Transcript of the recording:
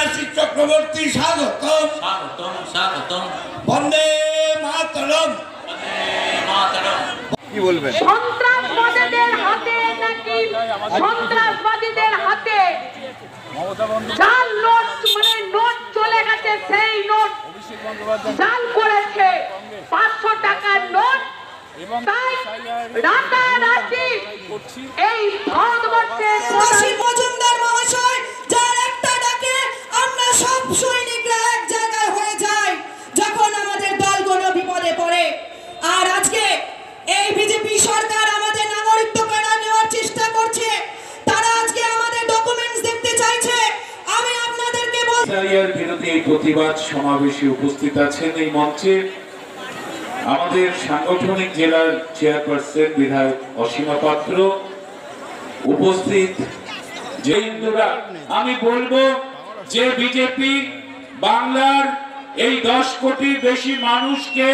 সন্ন্যাসী চক্রবর্তী স্বাগতম স্বাগতম স্বাগতম। বন্দে মাতরম। কি বলবেন? সন্ত্রাসবাদীদের হাতে নাকি সন্ত্রাসবাদীদের হাতে জাল নোট মানে নোট চলে গেছে, সেই নোট জাল করেছে 500 টাকার নোট। তাই রাতারাতি এই ভারতবর্ষের মজুমদার মহাশয় যার একটা ডাকে আমরা সব সৈনিকরা এক জায়গায় হয়ে যাই যখন আমাদের দল কোনো বিপদে পড়ে। আর আজকে এই বিজেপি সরকার আমাদের নাগরিকত্ব কেড়ে নেওয়ার চেষ্টা করছে, তারা আজকে আমাদের ডকুমেন্টস দেখতে চাইছে। আমি আপনাদেরকে বলছি এর বিরুদ্ধে এই প্রতিবাদ সমাবেশে উপস্থিত আছেন এই মঞ্চে আমাদের সাংগঠনিক জেলার চেয়ারপারসন বিধায়ক অসীমা পাত্র, উপস্থিত যে হিন্দুরা। আমি বলবো যে বিজেপি বাংলার এই 10 কোটির বেশি মানুষকে